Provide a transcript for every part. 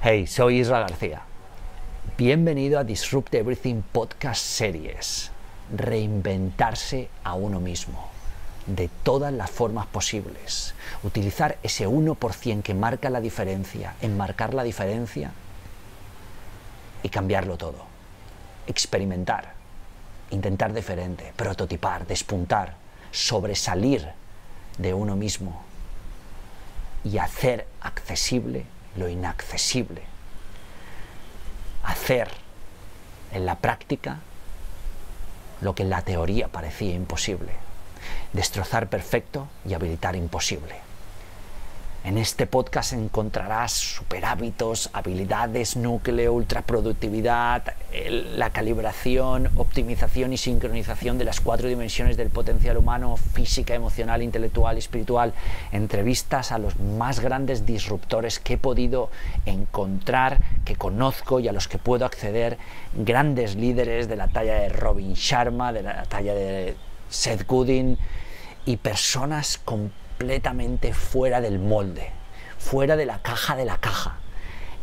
Hey, soy Isra García. Bienvenido a Disrupt Everything Podcast Series. Reinventarse a uno mismo, de todas las formas posibles. Utilizar ese 1% que marca la diferencia, enmarcar la diferencia y cambiarlo todo. Experimentar, intentar diferente, prototipar, despuntar, sobresalir de uno mismo y hacer accesible lo inaccesible. Hacer en la práctica lo que en la teoría parecía imposible. Destrozar perfecto y habilitar imposible. En este podcast encontrarás superhábitos, habilidades, núcleo, ultraproductividad, la calibración, optimización y sincronización de las 4 dimensiones del potencial humano: física, emocional, intelectual y espiritual. Entrevistas a los más grandes disruptores que he podido encontrar, que conozco y a los que puedo acceder. Grandes líderes de la talla de Robin Sharma, de la talla de Seth Godin, y personas completamente fuera del molde, fuera de la caja de la caja.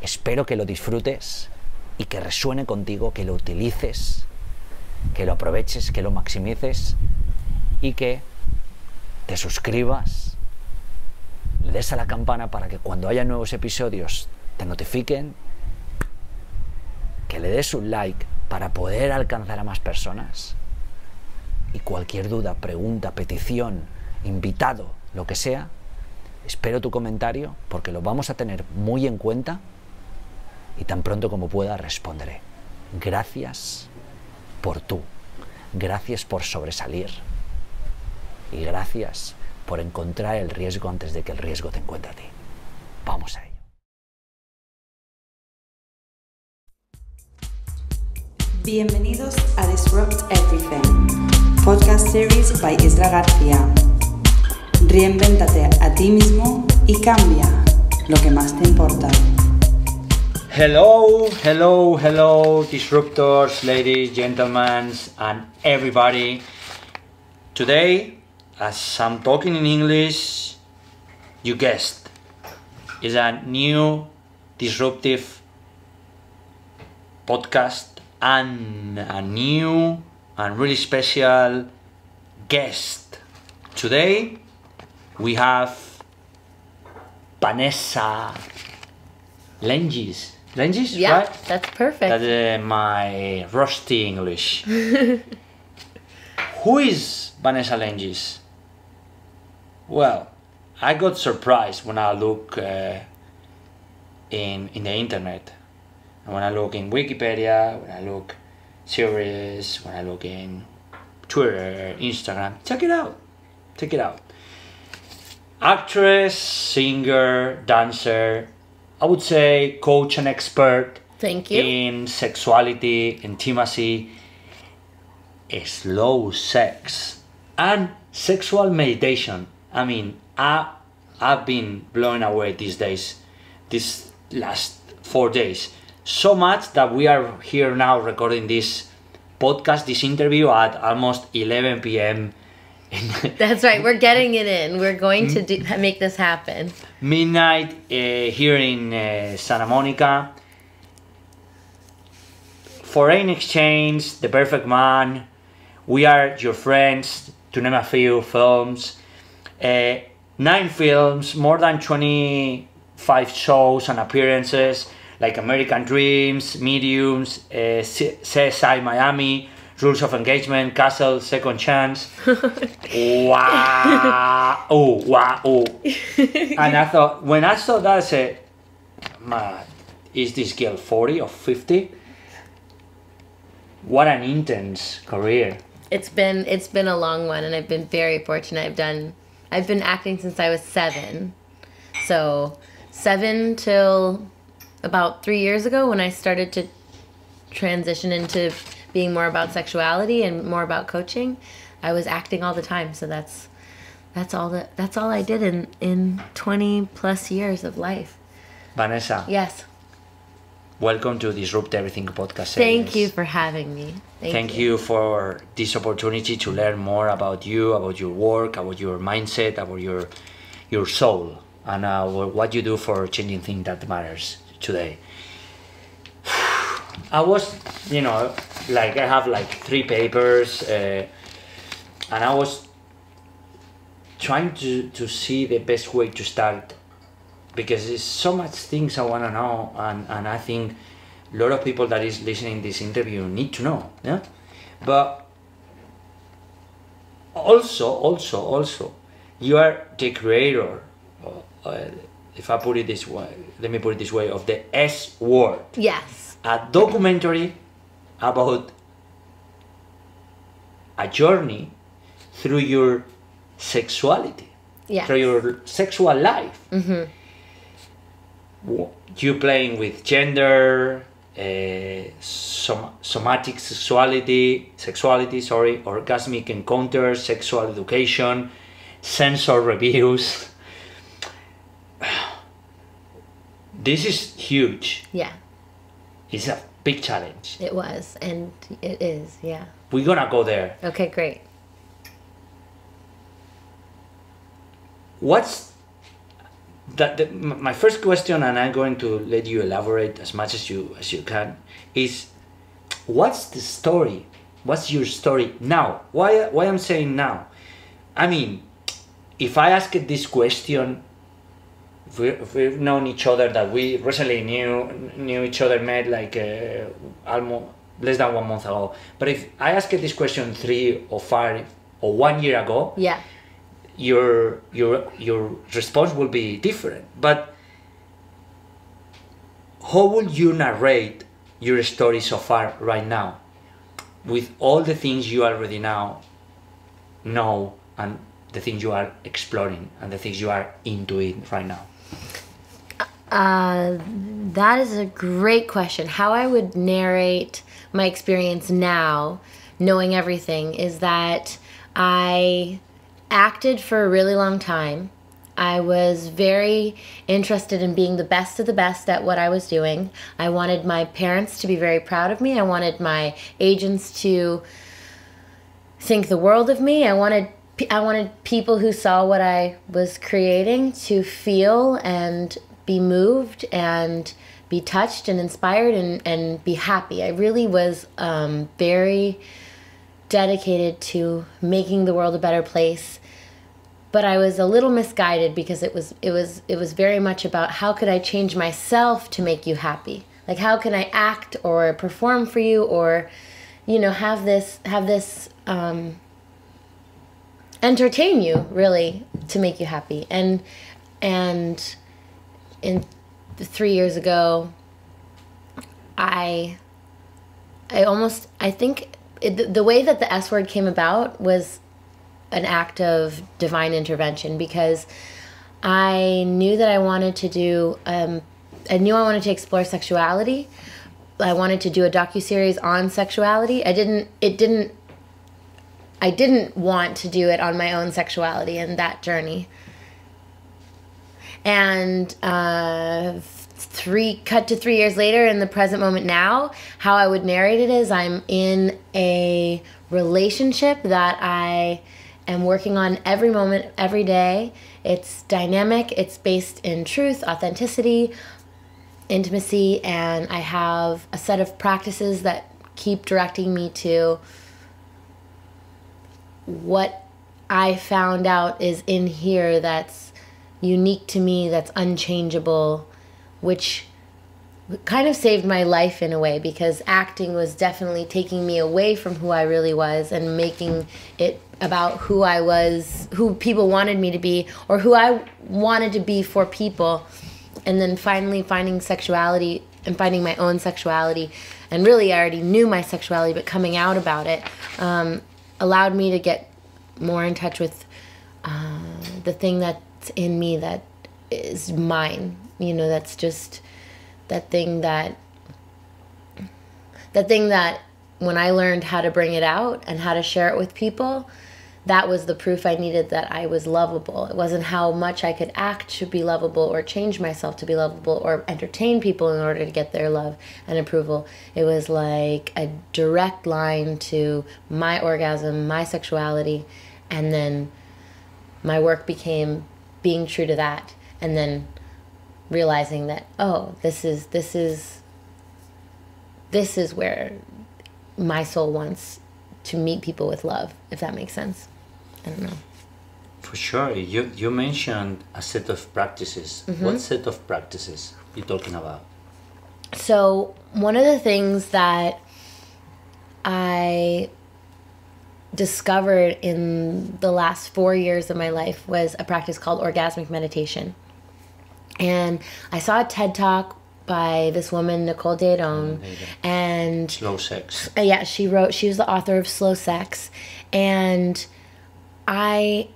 Espero que lo disfrutes y que resuene contigo, que lo utilices, que lo aproveches, que lo maximices y que te suscribas, le des a la campana para que cuando haya nuevos episodios te notifiquen, que le des un like para poder alcanzar a más personas. Y cualquier duda, pregunta, petición, invitado, lo que sea, espero tu comentario porque lo vamos a tener muy en cuenta y tan pronto como pueda responderé. Gracias por tú, gracias por sobresalir y gracias por encontrar el riesgo antes de que el riesgo te encuentre a ti. Vamos a ello. Bienvenidos a Disrupt Everything, podcast series by Isra García. Reinvéntate a ti mismo y cambia lo que más te importa. Hello, hello, hello, disruptors, ladies, gentlemen, and everybody. Today, as I'm talking in English, you guessed, is a new disruptive podcast and a new and really special guest. Today, we have Vanessa Lengies. Lengies, yeah, right? That's perfect. That's my rusty English. Who is Vanessa Lengies? Well, I got surprised when I look in the internet. And when I look in Wikipedia, when I look series, when I look in Twitter, Instagram, check it out. Check it out. Actress, singer, dancer, I would say coach and expert. Thank you. In sexuality, intimacy, slow sex, and sexual meditation. I mean, I've been blown away these days, these last 4 days. So much that we are here now recording this podcast, this interview at almost 11 p.m. That's right, we're getting it in. We're going to make this happen. Midnight here in Santa Monica. Foreign Exchange, The Perfect Man, We Are Your Friends, to name a few films. 9 films, more than 25 shows and appearances, like American Dreams, Mediums, CSI Miami, Rules of Engagement, Castle, Second Chance. Wow! Oh, wow! Oh. And I thought, when I saw that, I said, man, is this girl 40 or 50? What an intense career. It's been a long one, and I've been very fortunate. I've been acting since I was 7. So 7 till about 3 years ago when I started to transition into being more about sexuality and more about coaching. I was acting all the time, so that's all I did in 20 plus years of life. Vanessa. Yes. Welcome to Disrupt Everything podcast series. Thank you for having me. Thank you for this opportunity to learn more about you, about your work, about your mindset, about your soul, and what you do for changing things that matters. today. I was, you know, like I have like 3 papers, and I was trying to see the best way to start, because there's so much things I want to know, and I think a lot of people that is listening this interview need to know, yeah? But also, you are the creator, if I put it this way, let me put it this way, of the S word. Yes. A documentary about a journey through your sexuality, Yes. through your sexual life. Mm-hmm. You playing with gender, somatic sexuality, orgasmic encounters, sexual education, sensor reviews. This is huge. Yeah, It's a big challenge. it was, and it is, yeah. We're gonna go there. Okay, great. What's that? My first question, and I'm going to let you elaborate as much as you can, is what's the story? What's your story now? Why I'm saying now? I mean, if I asked this question, if we've known each other, that we recently knew each other, met like almost less than 1 month ago. But if I asked this question 3 or 5 or 1 year ago, Yeah. your response will be different. But how would you narrate your story so far right now, with all the things you already now know, and the things you are exploring, and the things you are into it right now? That is a great question. How I would narrate my experience now, knowing everything, is that I acted for a really long time. I was very interested in being the best of the best at what I was doing. I wanted my parents to be very proud of me. I wanted my agents to think the world of me. I wanted people who saw what I was creating to feel and be moved and be touched and inspired and be happy. I really was very dedicated to making the world a better place. But I was a little misguided, because it was very much about how could I change myself to make you happy? Like, how can I act or perform for you, or, you know, have this entertain you, really, to make you happy. And in 3 years ago, I think the way that the S word came about was an act of divine intervention, because I knew that I wanted to explore sexuality. I wanted to do a docuseries on sexuality. I didn't want to do it on my own sexuality and that journey. And cut to 3 years later, in the present moment now, how I would narrate it is I'm in a relationship that I am working on every moment, every day. It's dynamic. It's based in truth, authenticity, intimacy, and I have a set of practices that keep directing me to what I found out is in here that's unique to me, that's unchangeable, which kind of saved my life in a way, because acting was definitely taking me away from who I really was and making it about who I was, who people wanted me to be, or who I wanted to be for people. And then finally finding sexuality and finding my own sexuality, and really I already knew my sexuality, but coming out about it allowed me to get more in touch with the thing that's in me that is mine. You know, that's just that thing that when I learned how to bring it out and how to share it with people, that was the proof I needed that I was lovable. It wasn't how much I could act to be lovable, or change myself to be lovable, or entertain people in order to get their love and approval. It was like a direct line to my orgasm, my sexuality, and then my work became being true to that. And then realizing that, oh, this is where my soul wants to meet people with love, if that makes sense. I don't know. For sure. You mentioned a set of practices. What set of practices are you talking about? So one of the things that I discovered in the last 4 years of my life was a practice called orgasmic meditation. And I saw a TED Talk by this woman, Nicole Daedone, and Slow Sex. Yeah, she was the author of Slow Sex, and I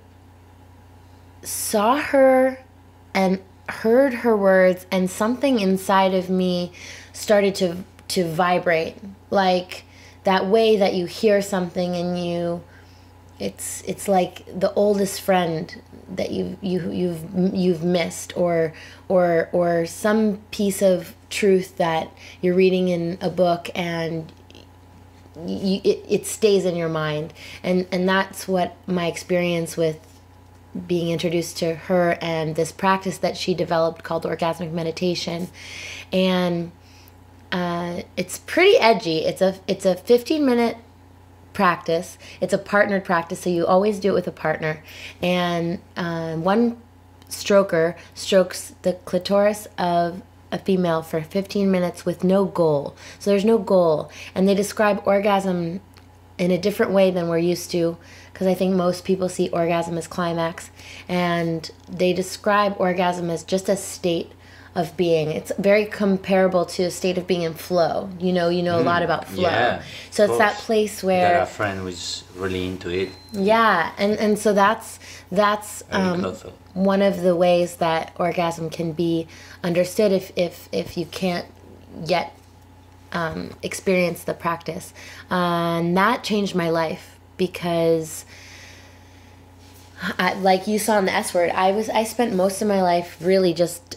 saw her and heard her words, and something inside of me started to vibrate, like that way that you hear something and it's like the oldest friend that you've missed, or some piece of truth that you're reading in a book and it stays in your mind, and that's what my experience with being introduced to her and this practice that she developed called orgasmic meditation. And it's pretty edgy. It's a 15-minute practice. It's a partnered practice, so you always do it with a partner. And one stroker strokes the clitoris of a female for 15 minutes with no goal. So there's no goal. And they describe orgasm in a different way than we're used to, because I think most people see orgasm as climax. And they describe orgasm as just a state of being. It's very comparable to a state of being in flow. You know a lot about flow. Yeah, so it's that place where... Got a friend who's really into it. Yeah, and so that's one of the ways that orgasm can be understood if you can't yet experience the practice. And that changed my life, because like you saw in the S word, I spent most of my life really just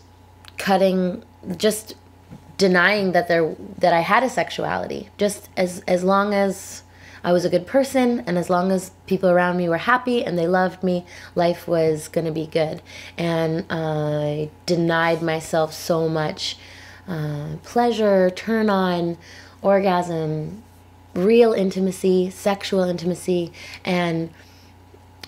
denying that I had a sexuality. Just as long as I was a good person, and as long as people around me were happy and they loved me, life was going to be good. And I denied myself so much pleasure, turn on, orgasm, real intimacy, sexual intimacy. And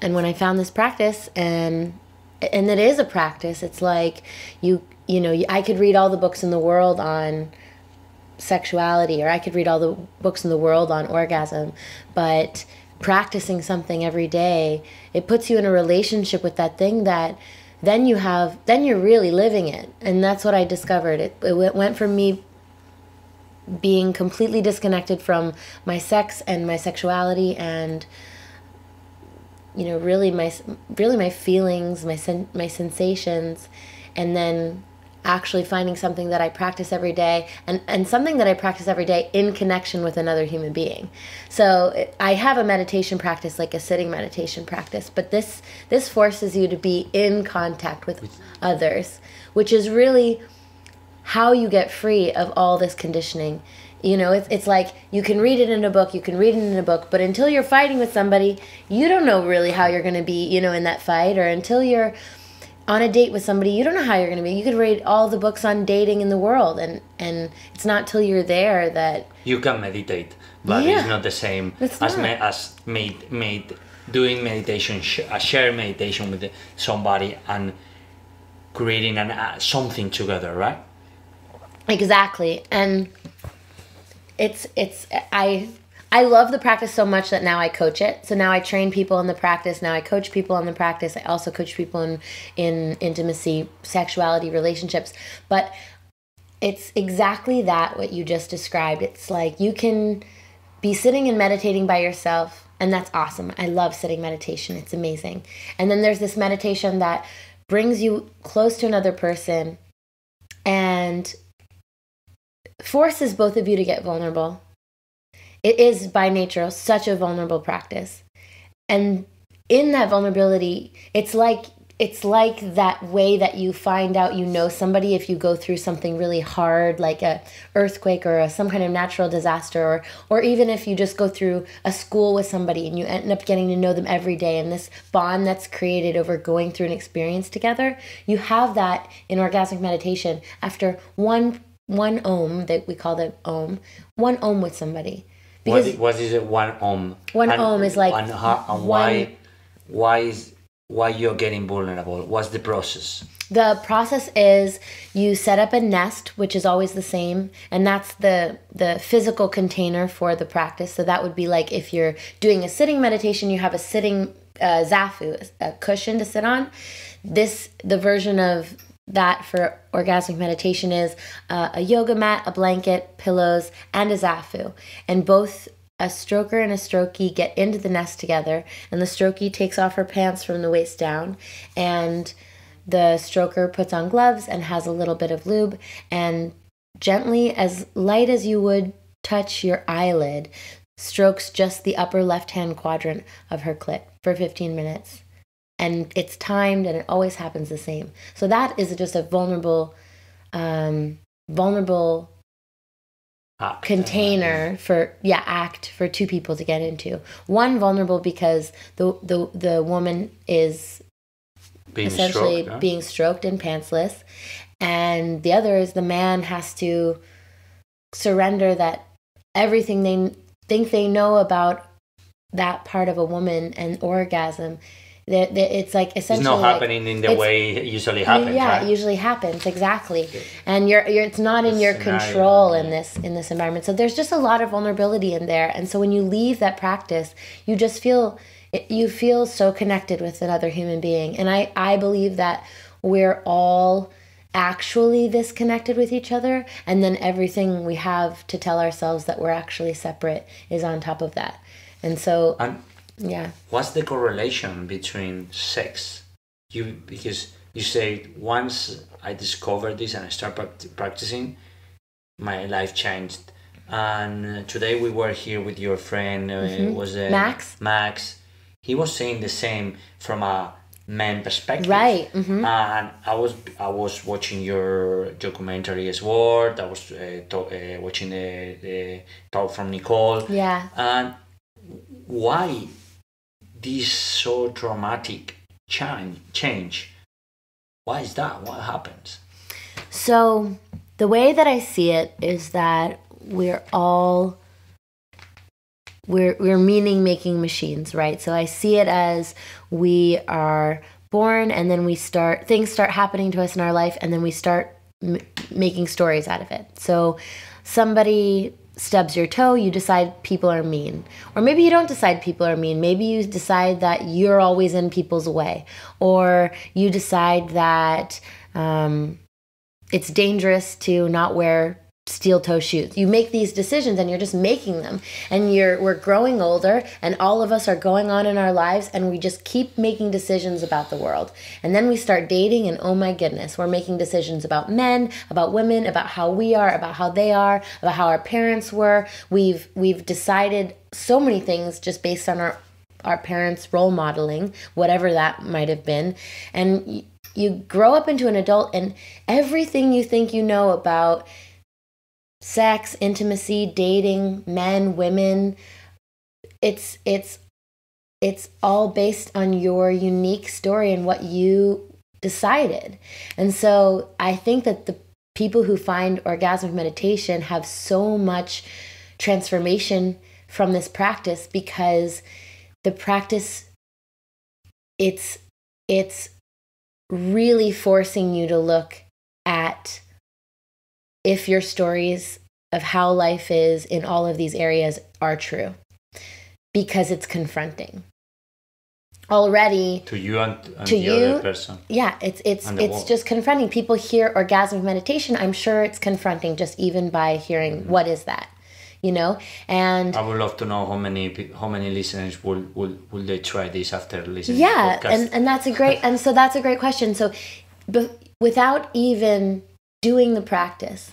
when I found this practice, and it is a practice, it's like I could read all the books in the world on sexuality, or I could read all the books in the world on orgasm, but practicing something every day, it puts you in a relationship with that thing that then you're really living it. And that's what I discovered. It went from me being completely disconnected from my sex and my sexuality, and really my feelings, my sensations, and then actually finding something that I practice every day, and something that I practice every day in connection with another human being. So I have a meditation practice, like a sitting meditation practice, but this forces you to be in contact with others, which is really how you get free of all this conditioning. It's like you can read it in a book, but until you're fighting with somebody, you don't know really how you're going to be, in that fight. Or until you're on a date with somebody, you don't know how you're going to be. You could read all the books on dating in the world, and it's not till you're there that... You can meditate, but it's not the same as doing meditation, a shared meditation with somebody and creating something together, right? Exactly. And I love the practice so much that now I coach it. So now I train people in the practice. Now I coach people in the practice. I also coach people in intimacy, sexuality, relationships. But it's exactly that, what you just described. It's like you can be sitting and meditating by yourself, and that's awesome. I love sitting meditation. It's amazing. And then there's this meditation that brings you close to another person and forces both of you to get vulnerable. It is by nature such a vulnerable practice. And in that vulnerability, it's like it's like that way that you find out you know somebody if you go through something really hard, like a earthquake or some kind of natural disaster, or even if you just go through a school with somebody and you end up getting to know them every day, and this bond that's created over going through an experience together, you have that in orgasmic meditation after one om, that we call the om, one om with somebody. Because what is it, one om? One om is like why you're getting vulnerable? What's the process? The process is you set up a nest, which is always the same, and that's the physical container for the practice. So that would be like if you're doing a sitting meditation, you have a sitting zafu, a cushion to sit on. The version of that for orgasmic meditation is a yoga mat, a blanket, pillows, and a zafu. And both a stroker and a strokee get into the nest together, and the strokee takes off her pants from the waist down, and the stroker puts on gloves and has a little bit of lube, and gently, as light as you would touch your eyelid, strokes just the upper left-hand quadrant of her clit for 15 minutes. And it's timed, and it always happens the same. So that is just a vulnerable container for act for two people to get into. One, vulnerable because the woman is essentially being stroked and pantsless, and the other is the man has to surrender that everything they think they know about that part of a woman and orgasm, it's like essentially it's not happening in the way it usually happens. Yeah, right? It usually happens, exactly. And it's not in your control in this environment. So there's just a lot of vulnerability in there. And so when you leave that practice, you just feel so connected with another human being. And I believe that we're all actually this connected with each other, and then everything we have to tell ourselves that we're actually separate is on top of that. And so yeah. What's the correlation between sex? Because you say once I discovered this and I started practicing, my life changed. And today we were here with your friend, was Max. He was saying the same from a man perspective, right? Mm-hmm. And I was watching your documentary as well. I was watching the talk from Nicole. Yeah. And why this so dramatic change? Why is that? What happens? So the way that I see it is that we're meaning making machines, right? So I see it as we are born, and then things start happening to us in our life, and then we start making stories out of it. So somebody stubs your toe, you decide people are mean. Or maybe you don't decide people are mean. Maybe you decide that you're always in people's way. Or you decide that it's dangerous to not wear steel toe shoes. You make these decisions, and you're just making them. And we're growing older, and all of us are going on in our lives, and we just keep making decisions about the world. And then we start dating, and oh my goodness, we're making decisions about men, about women, about how we are, about how they are, about how our parents were. We've decided so many things just based on our parents' role modeling, whatever that might have been. And you grow up into an adult, and everything you think you know about sex, intimacy, dating, men, women, it's all based on your unique story and what you decided. And so I think that the people who find orgasmic meditation have so much transformation from this practice, because the practice, it's really forcing you to look at if your stories of how life is in all of these areas are true, because it's confronting already to you and the other person. Yeah, it's just confronting. People hear orgasmic meditation, I'm sure it's confronting just even by hearing what is that, And I would love to know how many listeners will they try this after listening. Yeah, to the podcast. and that's a great question. So without even doing the practice,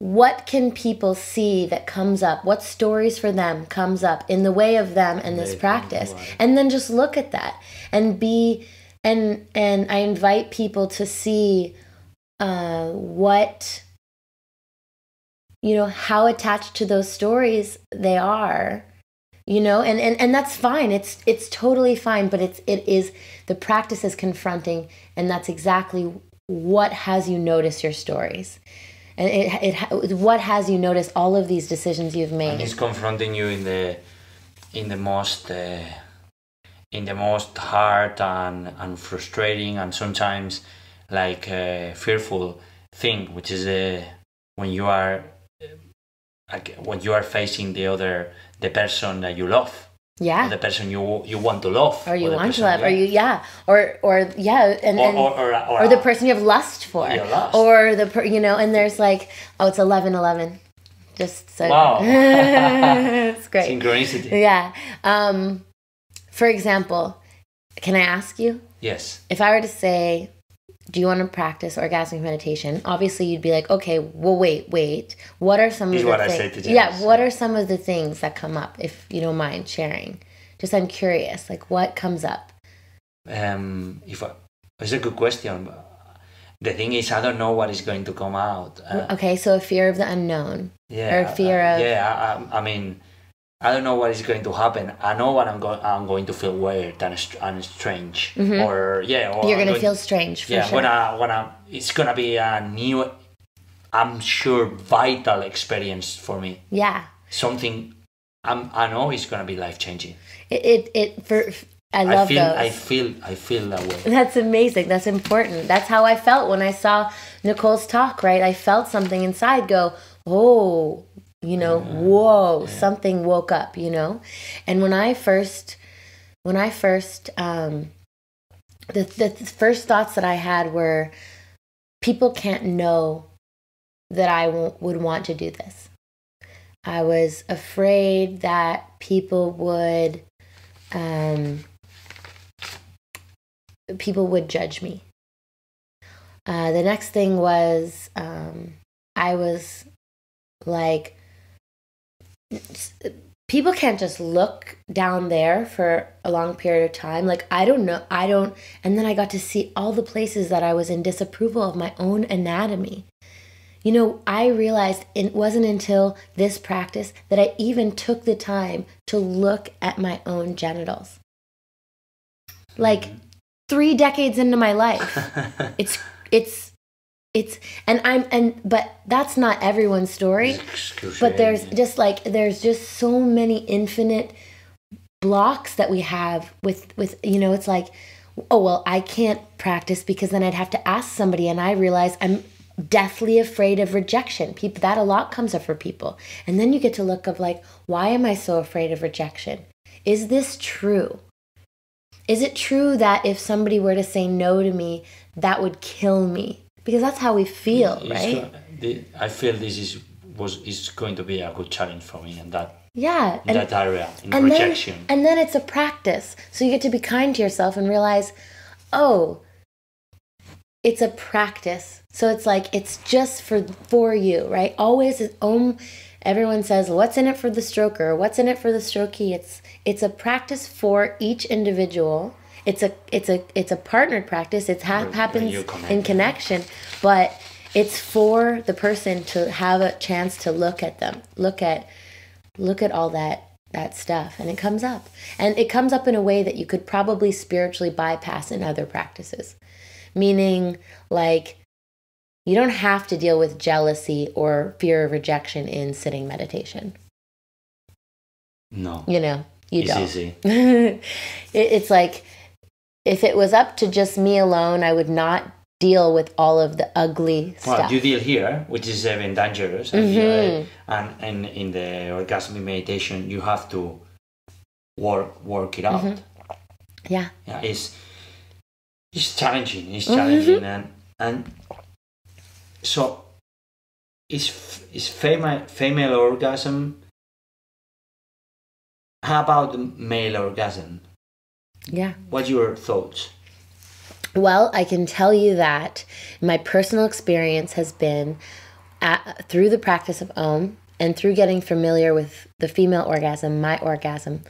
what can people see that comes up? What stories for them comes up in the way of them and this practice? And then just look at that and be And I invite people to see what, how attached to those stories they are, and that's fine. It's totally fine, but it is, the practice is confronting, and that's exactly what has you notice your stories. And what has you notice all of these decisions you've made. And it's confronting you in the most hard and frustrating and sometimes like fearful thing, which is when you are facing the person that you love. Yeah. Or the person you want to love. Or you want to love. Or the person you have lust for. Or and there's like, it's 11:11. Just so. Wow. It's great. Synchronicity. Yeah. For example, can I ask you? Yes. If I were to say, do you want to practice orgasmic meditation? Obviously, you'd be like, okay, well, wait. What are some of the things? I say to James. Yeah, what are some of the things that come up, if you don't mind sharing? Just, I'm curious, like, what comes up? It's a good question. The thing is, I don't know what is going to come out. Okay, so a fear of the unknown. Yeah. Or a fear of... I mean, I don't know what is going to happen. I know what I'm going to feel weird and strange. Mm-hmm. Or you're going to feel strange, for sure. When it's going to be a new, I'm sure, vital experience for me. Yeah. Something I know is going to be life-changing. I love those. I feel that way. That's amazing. That's important. That's how I felt when I saw Nicole's talk, right? I felt something inside go, oh, whoa, something woke up, And when I first, the first thoughts that I had were, people can't know that I would want to do this. I was afraid that people would judge me. The next thing was, I was like, people can't just look down there for a long period of time. Like, I don't. And then I got to see all the places that I was in disapproval of my own anatomy. I realized it wasn't until this practice that I even took the time to look at my own genitals. Like 3 decades into my life. But that's not everyone's story. But there's just so many infinite blocks that we have with it's like, oh, well, I can't practice because then I'd have to ask somebody, and I realize I'm deathly afraid of rejection. That a lot comes up for people. And then you get to look up like, why am I so afraid of rejection? Is this true? Is it true that if somebody were to say no to me, that would kill me? Because that's how we feel, right? I feel this is going to be a good challenge for me in that area, in rejection. And then it's a practice. So you get to be kind to yourself and realize, oh, it's a practice. So it's like, it's just for you, right? Always, everyone says, what's in it for the stroker? What's in it for the strokee? It's a practice for each individual. It's a partnered practice. It happens in connection, but it's for the person to have a chance to look at them, look at all that stuff, and it comes up. And it comes up in a way that you could probably spiritually bypass in other practices. Meaning, like, you don't have to deal with jealousy or fear of rejection in sitting meditation. No. You don't. It's easy. It's like, if it was up to just me alone, I would not deal with all of the ugly stuff. Well, you deal here, which is even dangerous. And in the orgasmic meditation, you have to work it out. Mm-hmm. Yeah. It's challenging. And so is female orgasm. How about the male orgasm? Yeah. What's your thoughts? Well, I can tell you that my personal experience has been through the practice of Om and through getting familiar with the female orgasm, my orgasm,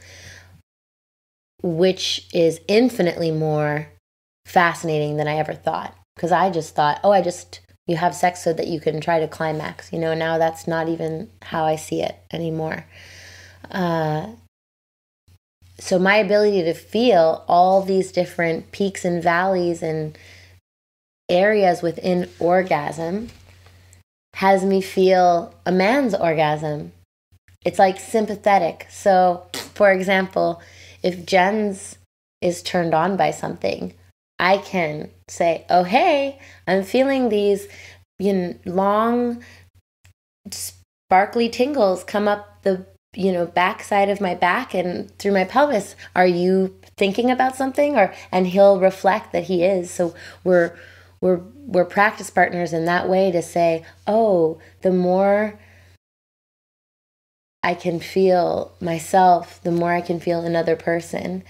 which is infinitely more fascinating than I ever thought. Because I just thought, you have sex so that you can try to climax. Now that's not even how I see it anymore. So my ability to feel all these different peaks and valleys and areas within orgasm has me feel a man's orgasm. It's like sympathetic. So, for example, if Jens is turned on by something, I can say, oh, hey, I'm feeling these long, sparkly tingles come up the backside of my back and through my pelvis. Are you thinking about something? And he'll reflect that he is. So we're practice partners in that way to say, oh, the more I can feel myself, the more I can feel another person.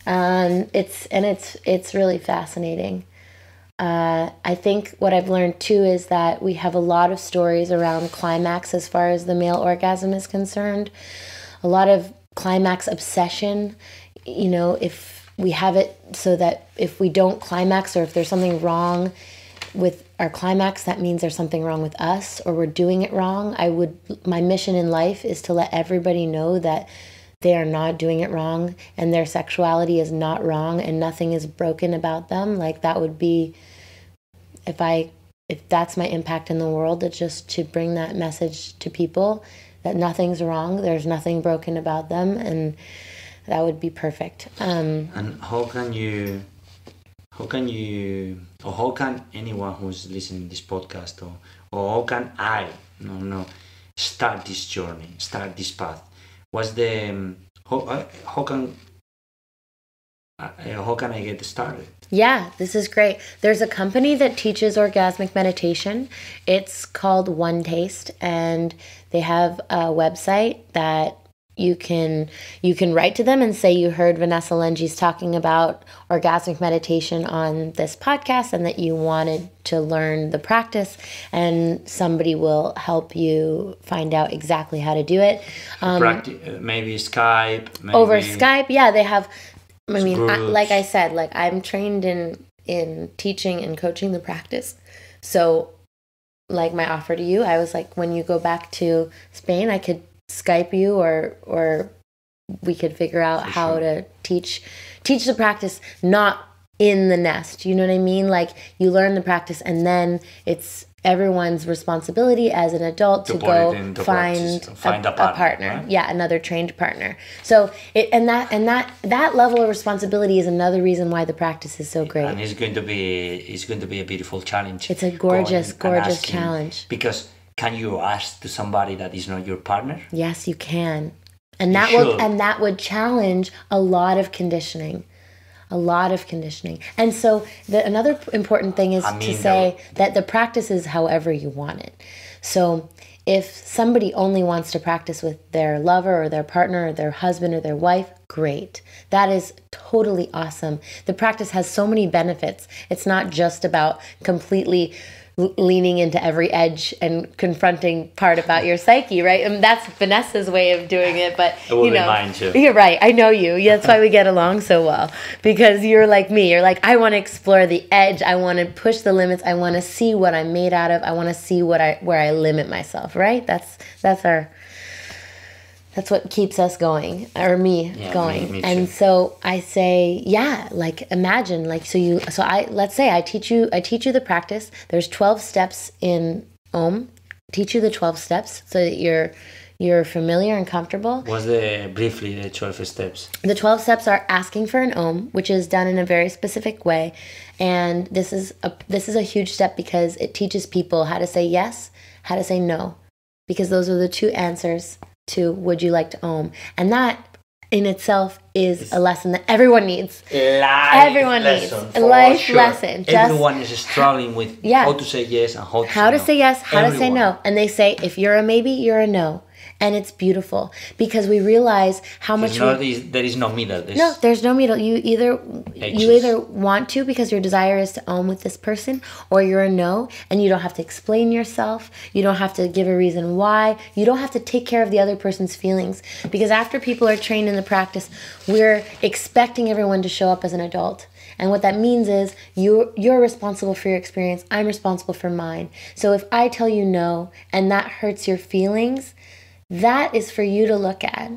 It's really fascinating. I think what I've learned too is that we have a lot of stories around climax as far as the male orgasm is concerned. A lot of climax obsession. If we have it so that if we don't climax or if there's something wrong with our climax, that means there's something wrong with us or we're doing it wrong. My mission in life is to let everybody know that they are not doing it wrong and their sexuality is not wrong and nothing is broken about them. Like that would be, if that's my impact in the world, it's just to bring that message to people that nothing's wrong, there's nothing broken about them, and that would be perfect. And how can anyone who's listening to this podcast or how can I start this journey, start this path? What's the how can I get started? Yeah, this is great. There's a company that teaches orgasmic meditation. It's called One Taste, and they have a website that you can write to them and say you heard Vanessa Lengies talking about orgasmic meditation on this podcast and that you wanted to learn the practice, and somebody will help you find out exactly how to do it. Maybe Skype. Over Skype, yeah, they have. Like I said, I'm trained in teaching and coaching the practice. So, like my offer to you, I was like, when you go back to Spain, I could Skype you or we could figure out how to teach the practice, not in the nest. You know what I mean? Like you learn the practice and then it's everyone's responsibility as an adult to go find a partner. Right? Yeah, another trained partner. So that level of responsibility is another reason why the practice is so great. And it's going to be a beautiful challenge. It's a gorgeous challenge. Because can you ask to somebody that is not your partner? Yes, you can. And that would challenge a lot of conditioning. And so another important thing is to say that the practice is however you want it. So if somebody only wants to practice with their lover or their partner or their husband or their wife, great. That is totally awesome. The practice has so many benefits. It's not just about completely leaning into every edge and confronting part about your psyche, right? And that's Vanessa's way of doing it, but mine too. You're right. I know you. That's why we get along so well, because you're like me. You're like, I want to explore the edge. I want to push the limits. I want to see what I'm made out of. I want to see where I limit myself, right? That's what keeps us going, or me going. Me and too. So I say, imagine, let's say I teach you the practice. There's 12 steps in Om. Teach you the 12 steps so that you're familiar and comfortable. What's briefly the 12 steps? The 12 steps are asking for an Om, which is done in a very specific way. And this is a huge step because it teaches people how to say yes, how to say no, because those are the two answers to would you like to Om. And that in itself is a lesson that everyone needs. Everyone needs a life lesson. Everyone is struggling with how to say yes and how to say yes, how to say no. And they say if you're a maybe, you're a no. And it's beautiful because we realize how much there is no middle. There's no middle. You either want to because your desire is to Om with this person, or you're a no, and you don't have to explain yourself. You don't have to give a reason why. You don't have to take care of the other person's feelings, because after people are trained in the practice, we're expecting everyone to show up as an adult. And what that means is you're responsible for your experience. I'm responsible for mine. So if I tell you no and that hurts your feelings, that is for you to look at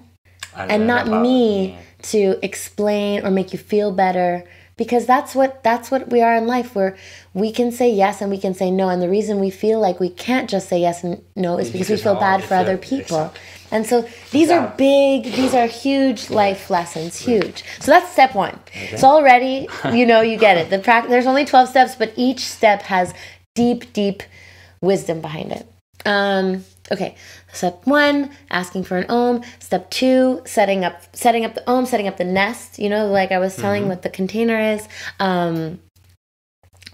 and not me to explain or make you feel better. Because that's what we are in life, where we can say yes and we can say no. And the reason we feel like we can't just say yes and no is because we feel bad for other people. Exactly. And so these are huge life lessons, huge. So that's step one. Okay. So already, you get it. There's only 12 steps, but each step has deep, deep wisdom behind it. Okay, step 1, asking for an om. Step 2, setting up the om, setting up the nest, like I was telling what the container is.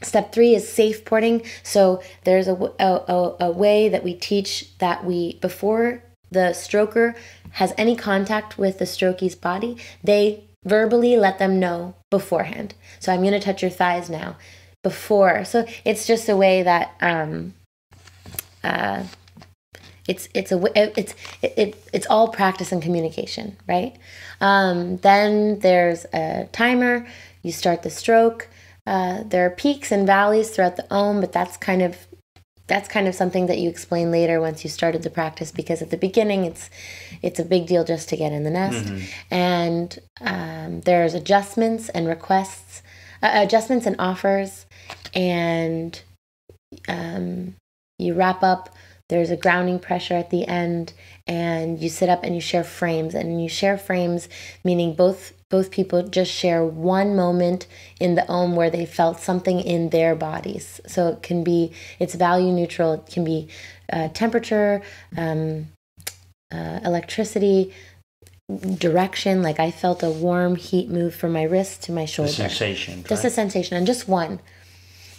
Step 3 is safe porting. So there's a way that we teach that before the stroker has any contact with the strokie's body, they verbally let them know beforehand. So I'm going to touch your thighs now before. So it's just a way that it's all practice and communication, right? Then there's a timer. You start the stroke. There are peaks and valleys throughout the om, but that's kind of something that you explain later once you started the practice, because at the beginning it's a big deal just to get in the nest. And there's adjustments and requests, adjustments and offers, and you wrap up. There's a grounding pressure at the end, and you sit up and you share frames. And you share frames, meaning both people just share one moment in the om where they felt something in their bodies. So it's value neutral. It can be temperature, electricity, direction. Like I felt a warm heat move from my wrist to my shoulder. The sensation. Just a sensation, and just one.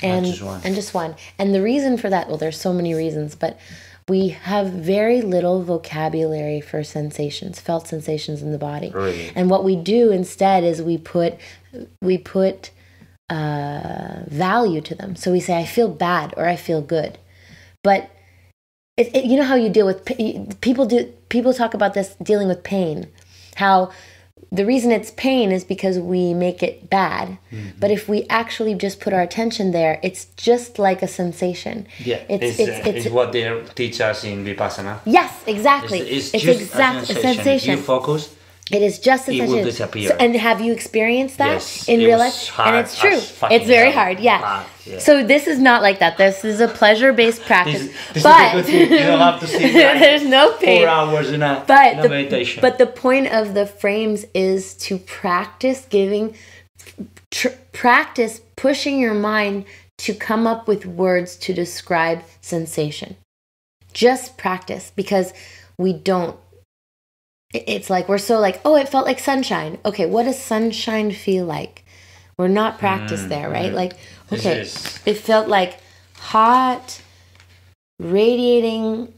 And just one. And the reason for that, well, there's so many reasons, but we have very little vocabulary for sensations, felt sensations in the body. Really? And what we do instead is we put value to them. So we say, I feel bad or I feel good. But you know how you deal with people talk about this dealing with pain, how the reason it's pain is because we make it bad. But if we actually just put our attention there, it's just like a sensation. Yeah, it's what they teach us in Vipassana. Yes, exactly. It's just a sensation. If you focus, it is just a sensation. It will disappear. So, and have you experienced that in real life? Hard, and it's true. It's very hard. Yeah. So this is not like that. This is a pleasure-based practice. This is a good thing. You don't have to sit there's no pain. 4 hours in a meditation. But the point of the frames is to practice practice pushing your mind to come up with words to describe sensation. Just practice, because we don't. It's like we're so like, oh, it felt like sunshine. Okay, what does sunshine feel like? We're not practiced there, right? Like, okay, it felt like hot, radiating,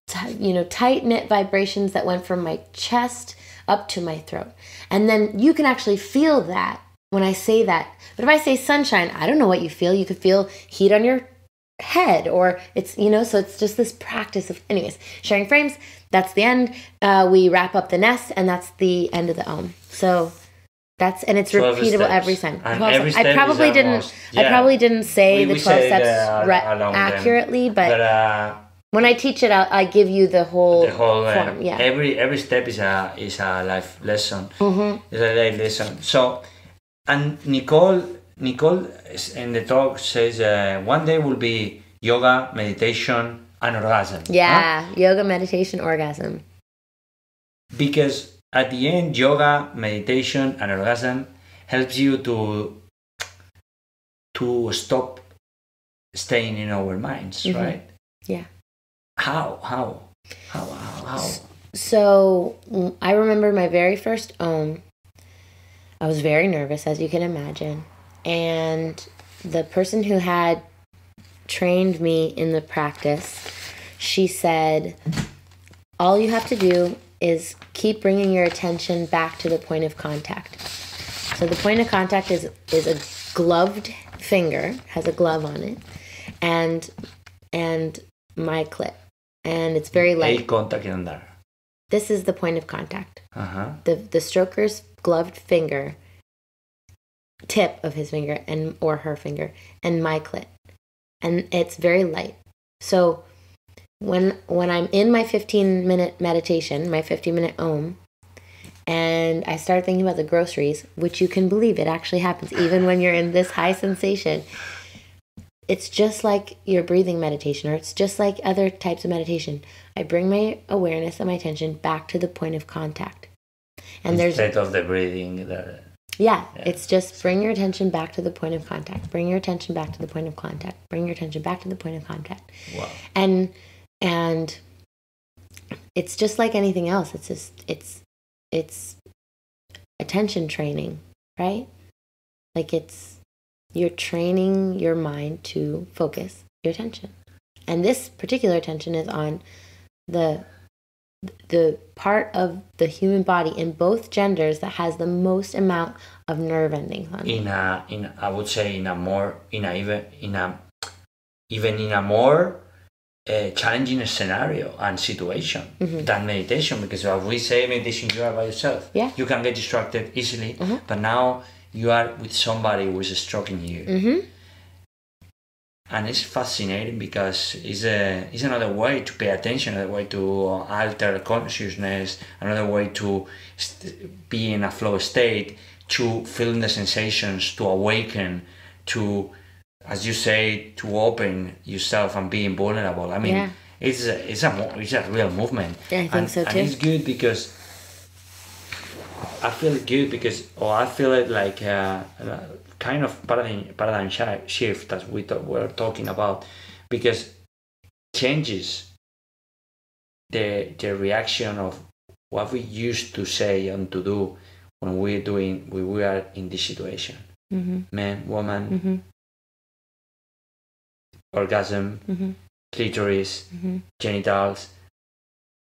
tight-knit vibrations that went from my chest up to my throat. And then you can actually feel that when I say that. But if I say sunshine, I don't know what you feel. You could feel heat on your head, or it's, so it's just this practice of, anyways, sharing frames. That's the end. We wrap up the nest, and that's the end of the om. So it's repeatable every time. I probably didn't say the 12 steps accurately, but when I teach it, I give you the whole form. Yeah. Every step is a life lesson. It's a life lesson. So, and Nicole in the talk says one day will be yoga, meditation, and orgasm. Yeah, huh? Yoga, meditation, orgasm. Because at the end, yoga, meditation, and orgasm helps you to stop staying in our minds, right? Yeah. How? So I remember my very first om. I was very nervous, as you can imagine. And the person who had trained me in the practice, she said, all you have to do is keep bringing your attention back to the point of contact. So the point of contact is a gloved finger, has a glove on it, and my clit. And it's very light. This is the point of contact. The stroker's gloved finger tip of his finger and or her finger and my clit. And it's very light. So when I'm in my 15-minute meditation, my 15-minute and I start thinking about the groceries, which you can believe it actually happens even when you're in this high sensation. It's just like your breathing meditation, or it's just like other types of meditation. I bring my awareness and my attention back to the point of contact. And instead of the breathing. Yeah, it's just bring your attention back to the point of contact. Bring your attention back to the point of contact. Bring your attention back to the point of contact. Wow. And it's just like anything else. It's just it's attention training, right? Like you're training your mind to focus your attention. And this particular attention is on the part of the human body in both genders that has the most amount of nerve endings on it. I would say even in a more challenging scenario and situation than meditation, because as we say, meditation, you are by yourself. Yeah. You can get distracted easily, but now you are with somebody who is stroking you. And it's fascinating because it's another way to pay attention, another way to alter consciousness, another way to be in a flow state, to feel the sensations, to awaken, to, as you say, to open yourself and being vulnerable. I mean, it's a real movement. Yeah, I think so too. And it's good because I feel it like kind of paradigm shift that we're talking about, because changes the reaction of what we used to say and to do when we are in this situation. Man, woman, orgasm, clitoris, genitals,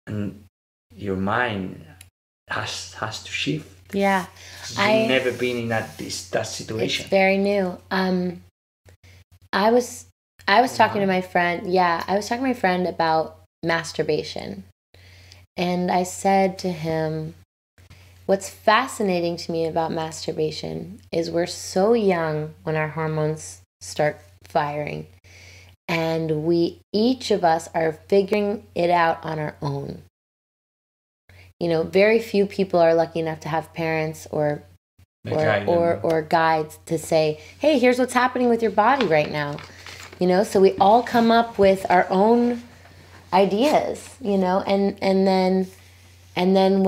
and your mind has to shift. Yeah. You've never been in that situation. It's very new. I was talking to my friend. Yeah, I was talking to my friend about masturbation. And I said to him, what's fascinating to me about masturbation is we're so young when our hormones start firing. And each of us are figuring it out on our own. You know, very few people are lucky enough to have parents or guides to say, hey, here's what's happening with your body right now. You know, so we all come up with our own ideas, you know, and then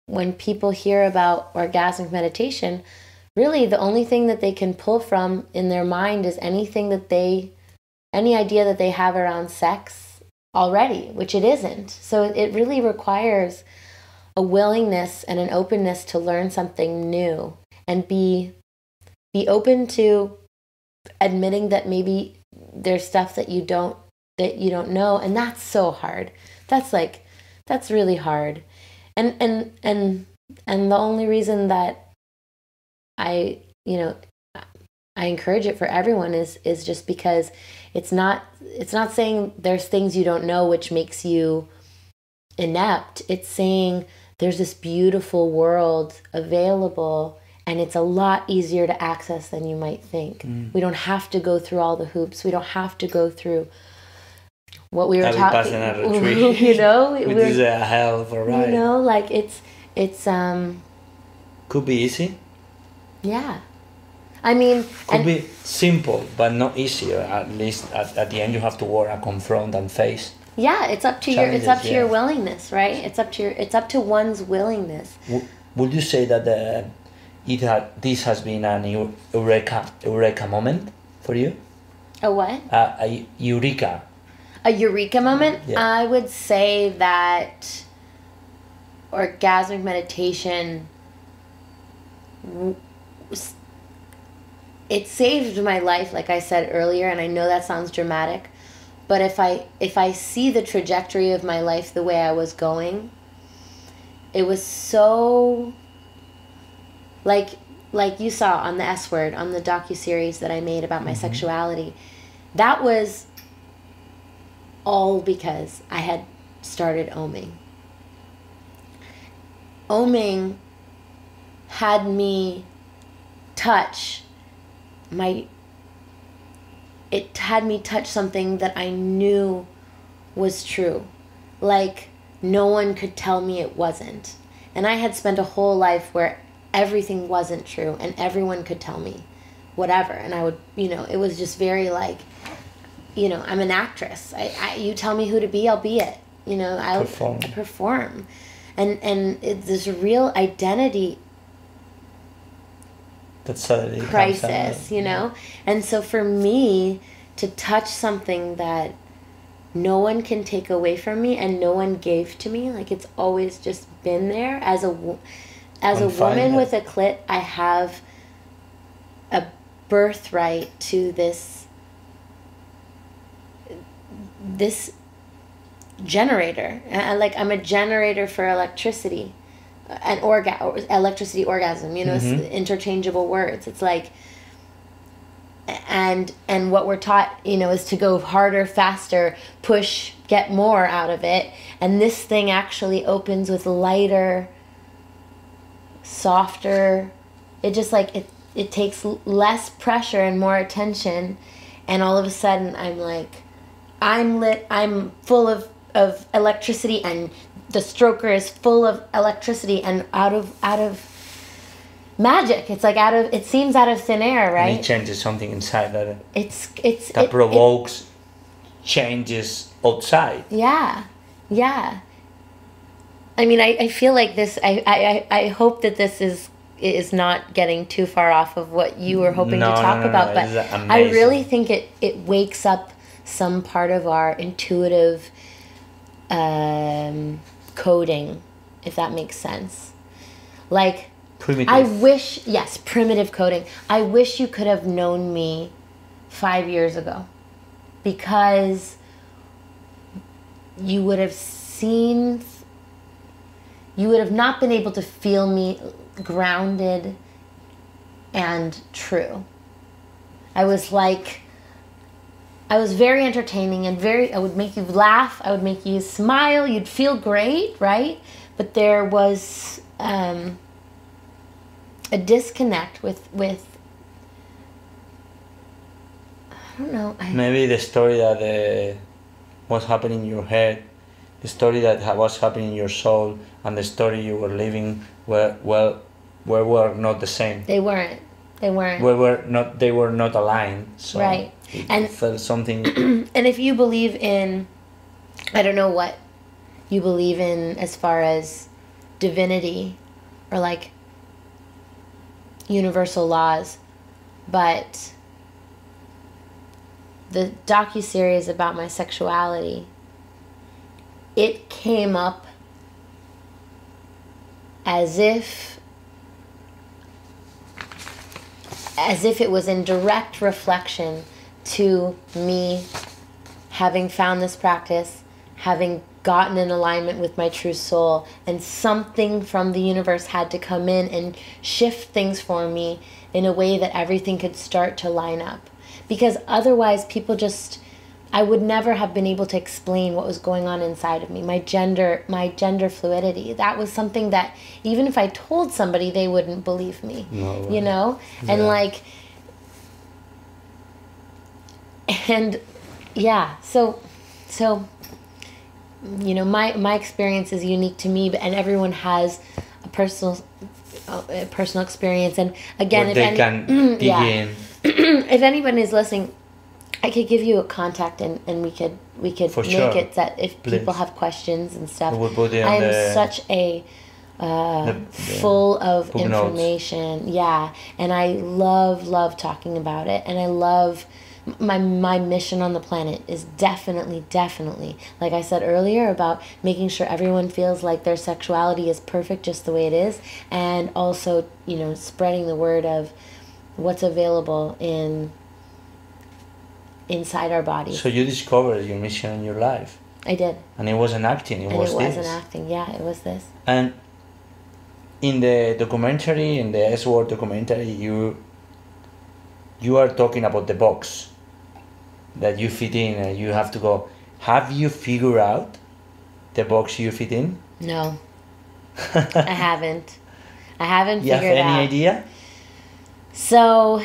when people hear about orgasmic meditation, really the only thing that they can pull from in their mind is any idea that they have around sex already, which it isn't. So it really requires a willingness and an openness to learn something new and be open to admitting that maybe there's stuff that you don't know, and that's so hard. That's really hard. And the only reason that I encourage it for everyone is just because it's not saying there's things you don't know which makes you inept. It's saying there's this beautiful world available and it's a lot easier to access than you might think. We don't have to go through all the hoops. We don't have to go through what we were talking about. You know, which is a hell of a ride. You know, like it's could be easy. Yeah. I mean, could be simple, but not easier. At least at the end, you have to work and confront and face. Yeah, it's up to your willingness, right? It's up to one's willingness. Would you say that this has been an eureka moment for you? A what? A eureka. A eureka moment? Yeah. I would say that orgasmic meditation, it saved my life, like I said earlier, and I know that sounds dramatic, but if I see the trajectory of my life the way I was going, it was so, like you saw on the S Word, on the docuseries that I made about my sexuality, that was all because I had started oming. Oming had me touch, it had me touch something that I knew was true. Like, no one could tell me it wasn't. And I had spent a whole life where everything wasn't true and everyone could tell me whatever. And I would, it was just very like, I'm an actress. You tell me who to be, I'll be it. I perform. And it's this real identity crisis, And so for me to touch something that no one can take away from me and no one gave to me, like it's always just been there. As a woman with a clit, I have a birthright to this generator. I'm a generator for electricity. Electricity orgasm, it's interchangeable words. It's like, and what we're taught, is to go harder, faster, push, get more out of it. And this thing actually opens with lighter, softer. It just like, it takes less pressure and more attention. And all of a sudden I'm like, I'm lit, I'm full of electricity, and the stroker is full of electricity and out of magic. It's like it seems out of thin air, right? And it changes something inside that provokes changes outside. Yeah. I mean, I feel like this. I hope that this is not getting too far off of what you were hoping to talk about, but I really think it wakes up some part of our intuitive coding, if that makes sense. Like, primitive. Primitive coding. I wish you could have known me 5 years ago, because you would have not been able to feel me grounded and true. I was very entertaining and I would make you laugh, I would make you smile, you'd feel great, right? But there was a disconnect with I don't know. Maybe the story that was happening in your head, the story that was happening in your soul, and the story you were living were not the same. They weren't. They were not aligned. So right. It felt something. And if you believe in, I don't know what you believe in as far as divinity or like universal laws, but the docuseries about my sexuality, it came up as if it was in direct reflection to me having found this practice, having gotten in alignment with my true soul, and something from the universe had to come in and shift things for me in a way that everything could start to line up. Because otherwise I would never have been able to explain what was going on inside of me, my gender fluidity. That was something that even if I told somebody, they wouldn't believe me, Yeah. And like, and yeah, so my experience is unique to me, and everyone has a personal experience. And again, if anyone is listening, I could give you a contact and we could make it that if people have questions and stuff. I am such a full of information. Notes. Yeah. And I love talking about it, and I love my mission on the planet is definitely, like I said earlier, about making sure everyone feels like their sexuality is perfect just the way it is, and also, spreading the word of what's available inside our bodies. So you discovered your mission in your life. I did. And it wasn't acting, it wasn't acting, yeah, it was this. And in the documentary, in the S-Word documentary, you are talking about the box that you fit in, and you have to go. Have you figured out the box you fit in? No. I haven't. You have any idea? So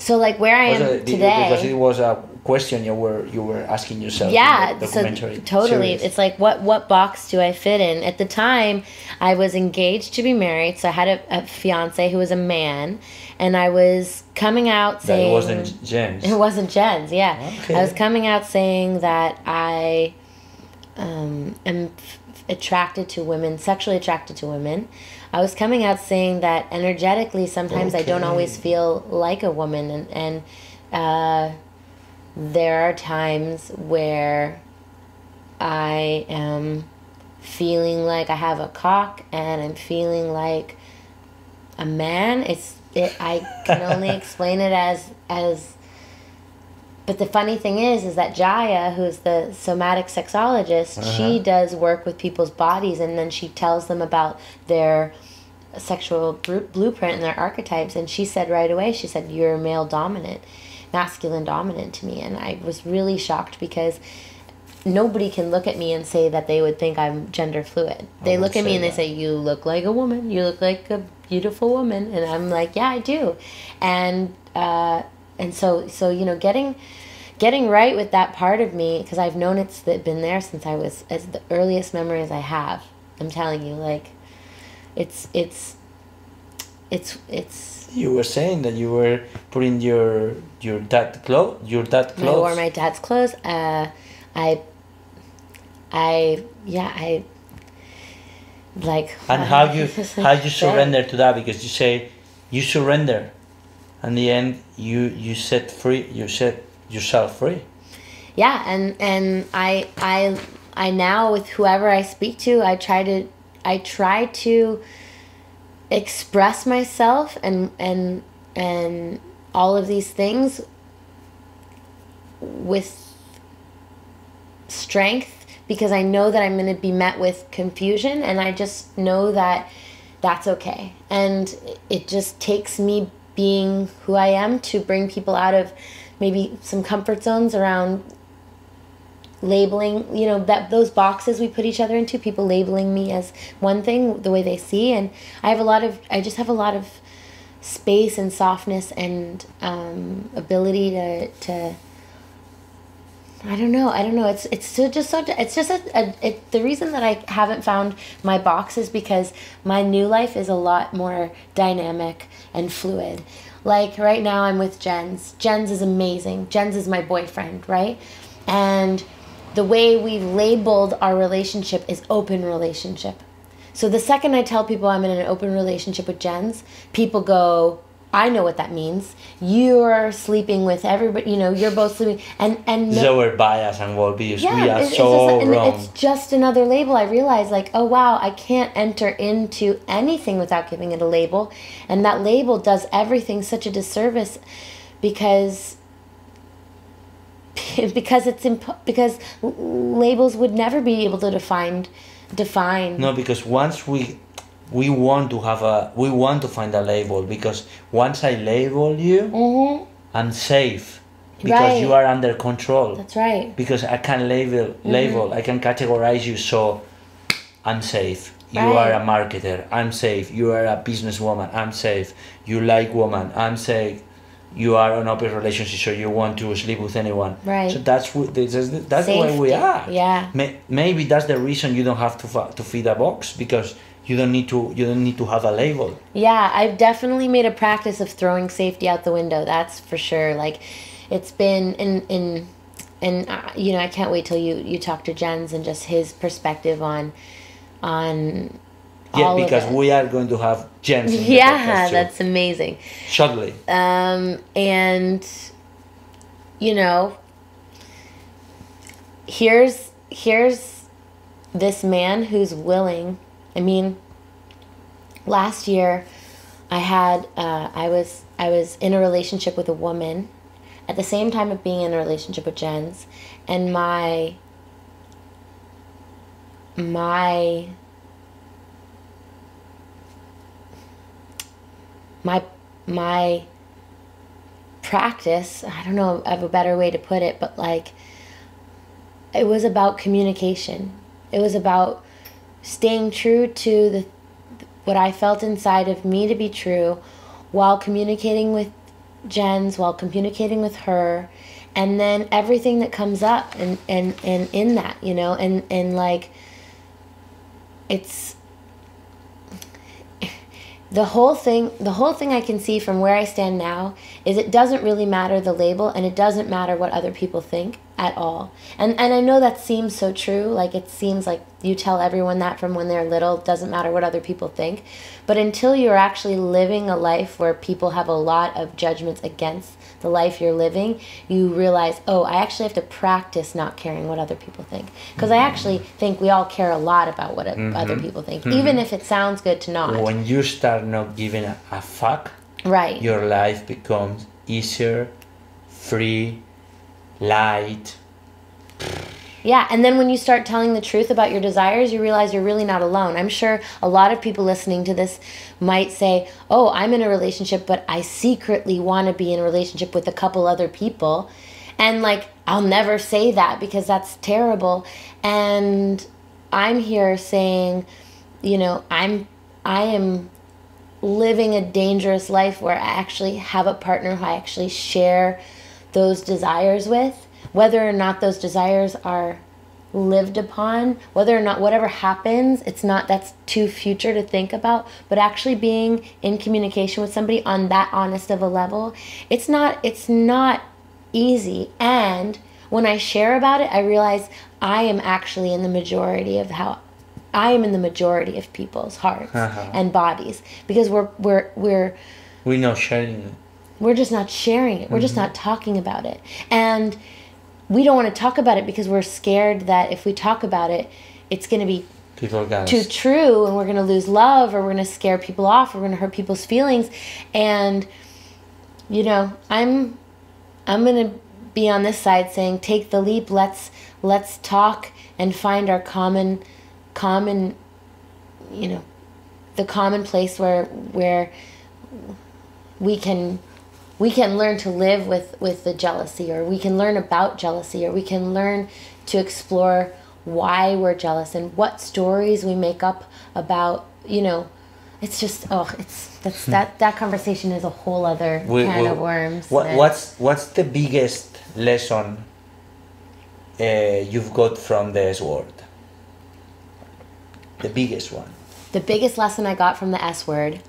like where I am today, because it was a question you were asking yourself. Yeah, in the documentary so totally. series. It's like what box do I fit in? At the time, I was engaged to be married, so I had a fiance who was a man, and I was coming out saying it wasn't James. It wasn't Jen's. Yeah, Okay. I was coming out saying that I am attracted to women, sexually attracted to women. I was coming out saying that energetically, sometimes I don't always feel like a woman, and there are times where I am feeling like I have a cock and I'm feeling like a man. I can only explain it as. But the funny thing is that Jaya, who's the somatic sexologist, she does work with people's bodies, and then she tells them about their sexual blueprint and their archetypes. And she said right away, she said, "You're male dominant, masculine dominant to me." And I was really shocked because nobody can look at me and say that they would think I'm gender fluid. They look at me and they say, "You look like a woman. You look like a beautiful woman." And I'm like, "Yeah, I do." And so getting right with that part of me, because I've known it's been there since I was, as the earliest memories I have. I'm telling you, like, it's. You were saying that you were putting your dad clothes. I wore my dad's clothes. I like. And how you surrender to that, because you say you surrender, and the end you set free. You set yourself free. Yeah, and I now, with whoever I speak to, I try to express myself and all of these things with strength, because I know that I'm going to be met with confusion, and I just know that that's okay. And it just takes me being who I am to bring people out of maybe some comfort zones around labeling, that those boxes we put each other into, people labeling me as one thing, the way they see. And I just have a lot of space and softness and ability to I don't know. The reason that I haven't found my box is because my new life is a lot more dynamic and fluid. Like right now I'm with Jens. Jens is amazing. Jens is my boyfriend, right? And the way we've labeled our relationship is open relationship. So the second I tell people I'm in an open relationship with Jens, people go, "I know what that means. You're sleeping with everybody, you're both sleeping." And This is our bias and worldviews. yeah, We are it's so just, wrong. it's just another label. I realize, like, oh wow, I can't enter into anything without giving it a label, and that label does everything such a disservice, because labels would never be able to define. No, because once we want to find a label, because once I label you, I'm safe, because Right. you are under control. That's right. Because I can label, I can categorize you, so I'm safe. You Right. are a marketer, I'm safe. You are a businesswoman, I'm safe. You like woman, I'm safe. You are an open relationship, so you want to sleep with anyone. Right. So that's the way we Safety. are. Yeah. Maybe that's the reason you don't have to feed a box, because you don't need to have a label. Yeah, I've definitely made a practice of throwing safety out the window. That's for sure. Like, it's been I can't wait till you talk to Jens and just his perspective on Yeah, all because of it. we are going to have Jens in the Yeah, podcast too, that's amazing. shortly. And here's this man who's willing. I mean, last year I was in a relationship with a woman at the same time of being in a relationship with Jens, and my practice, I don't know of a better way to put it, but like, it was about communication. It was about staying true to what I felt inside of me to be true, while communicating with Jens, while communicating with her, and then everything that comes up and in that, you know, and like, it's the whole thing I can see from where I stand now is it doesn't really matter the label, and it doesn't matter what other people think at all. And I know that seems so true, like it seems like you tell everyone that from when they're little, it doesn't matter what other people think. But until you're actually living a life where people have a lot of judgments against the life you're living, you realize, oh, I actually have to practice not caring what other people think. Because I actually think we all care a lot about what other people think, even if it sounds good to not. When you start not giving a fuck, right, your life becomes easier, free, light. Yeah, and then when you start telling the truth about your desires, you realize you're really not alone. I'm sure a lot of people listening to this might say, oh, I'm in a relationship, but I secretly want to be in a relationship with a couple other people. And like, I'll never say that because that's terrible. And I'm here saying, you know, I am living a dangerous life where I actually have a partner who I actually share those desires with. Whether or not those desires are lived upon, whether or not whatever happens, it's not, that's too future to think about, but actually being in communication with somebody on that honest of a level, it's not easy. And when I share about it, I realize I am actually in the majority of people's hearts and bodies, because we're not sharing it. We're just not sharing it. We're just not talking about it. And we don't want to talk about it because we're scared that if we talk about it, it's going to be too true, and we're going to lose love, or we're going to scare people off, or we're going to hurt people's feelings. And, you know, I'm going to be on this side saying, take the leap. Let's talk and find our common, you know, the common place where we can learn to live with the jealousy, or we can learn about jealousy, or we can learn to explore why we're jealous and what stories we make up about, you know. It's just, that conversation is a whole other can of worms. What's the biggest lesson you've got from the S word? The biggest one. The biggest lesson I got from the S word,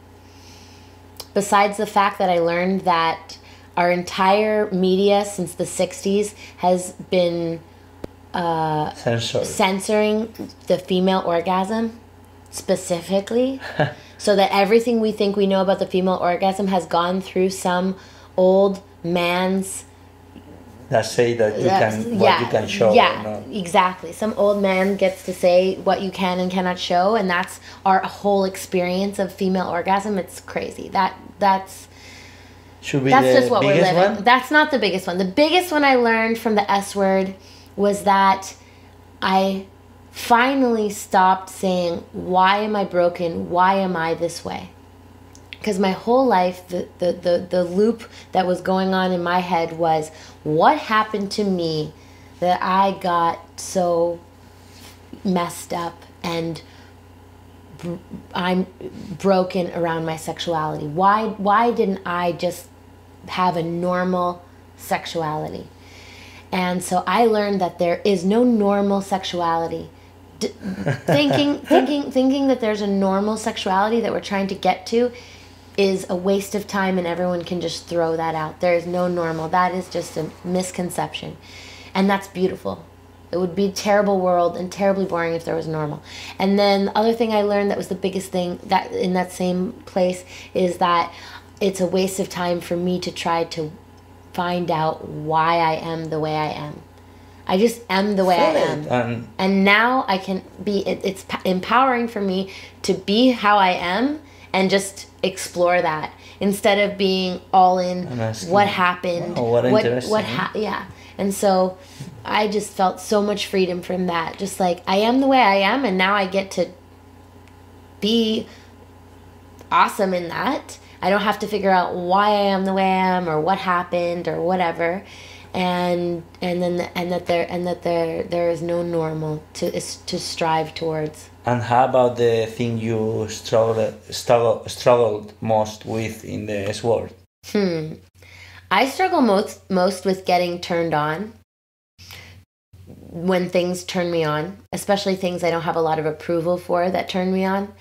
besides the fact that I learned that our entire media since the 60s has been censoring the female orgasm specifically, so that everything we think we know about the female orgasm has gone through some old man's that say that you can show. Yeah, no. Exactly. Some old man gets to say what you can and cannot show, and that's our whole experience of female orgasm. It's crazy. That's just what we're living. One? That's not the biggest one. The biggest one I learned from the S word was that I finally stopped saying, why am I broken? Why am I this way? Because my whole life, the loop that was going on in my head was, what happened to me that I got so messed up and I'm broken around my sexuality? Why didn't I just have a normal sexuality? And so I learned that there is no normal sexuality. Thinking that there's a normal sexuality that we're trying to get to is a waste of time, and everyone can just throw that out. There is no normal. That is just a misconception. And that's beautiful. It would be a terrible world and terribly boring if there was normal. And then the other thing I learned that was the biggest thing that in that same place is that it's a waste of time for me to try to find out why I am the way I am. I just am the way I am. And now I can be, it's empowering for me to be how I am and just explore that instead of being all in what happened. Wow, what interesting. Yeah. And so I just felt so much freedom from that. Just like, I am the way I am, and now I get to be awesome in that. I don't have to figure out why I am the way I am or what happened or whatever. there is no normal to strive towards. And how about the thing you struggled most with in the S-word? I struggle most with getting turned on when things turn me on, especially things I don't have a lot of approval for that turn me on.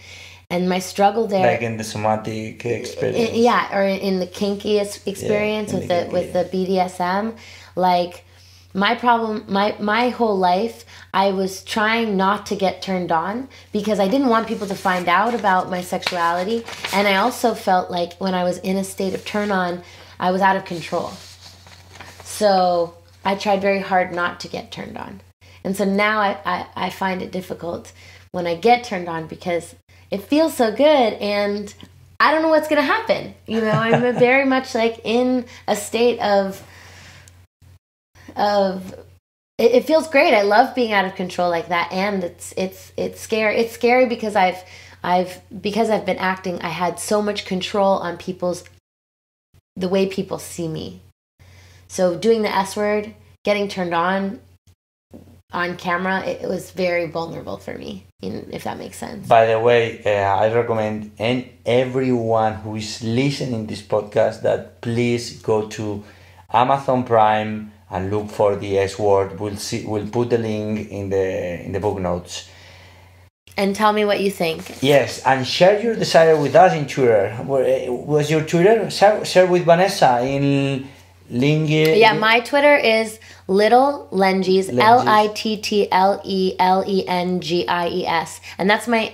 And my struggle there, like in the somatic experience, or in the kinky experience with the BDSM, like my problem, my whole life, I was trying not to get turned on because I didn't want people to find out about my sexuality, and I also felt like when I was in a state of turn on, I was out of control. So I tried very hard not to get turned on, and so now I find it difficult when I get turned on because it feels so good and I don't know what's going to happen. You know, I'm very much like in a state of it feels great. I love being out of control like that, and it's scary. It's scary because I've been acting, I had so much control on the way people see me. So doing the S word, getting turned on camera, it was very vulnerable for me, if that makes sense. By the way, I recommend everyone who is listening this podcast that please go to Amazon Prime and look for the S word. We'll put the link in the book notes. And tell me what you think. Yes, and share your desire with us in Twitter. Was your Twitter? Share with Vanessa in Lengies. Yeah, my Twitter is Little Lengies, LITTLELENGIES, and that's my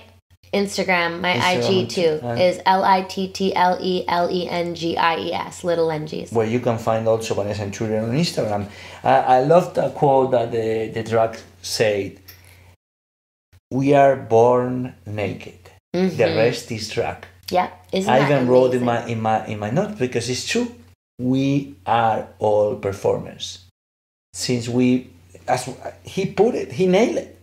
Instagram. My IG too is LITTLELENGIES, Little Lengies. Where you can find also Vanessa and Twitter on Instagram. I love the quote that the drag said: "We are born naked. Mm-hmm. The rest is drag." Yeah, I even wrote in my notes because it's true. We are all performers. Since as he put it, he nailed it.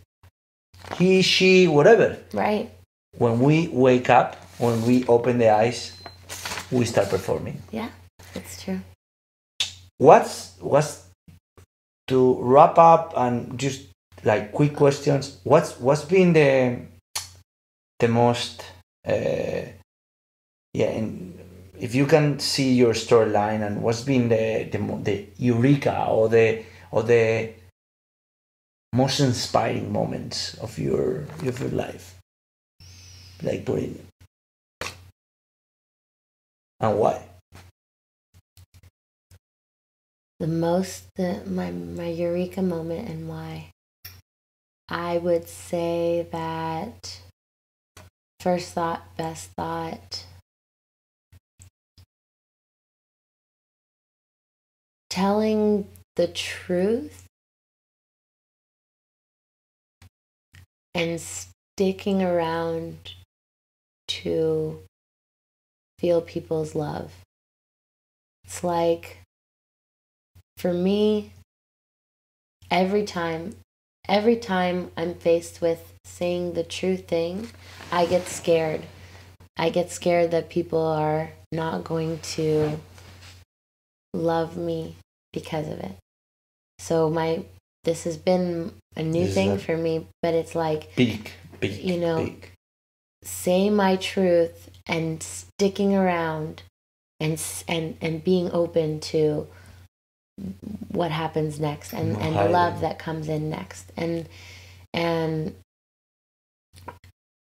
He, she, whatever. Right. When we wake up, when we open the eyes, we start performing. Yeah, that's true. What's to wrap up and just like quick questions? What's been the most if you can see your storyline, and what's been the eureka or the most inspiring moments of your life, like putting it, and why? My eureka moment and why? I would say that first thought, best thought, telling the truth and sticking around to feel people's love. It's like, for me, every time I'm faced with saying the true thing, I get scared. I get scared that people are not going to love me because of it. So this has been a new thing for me, but it's like big, say my truth and sticking around and being open to what happens next and the love that comes in next. And I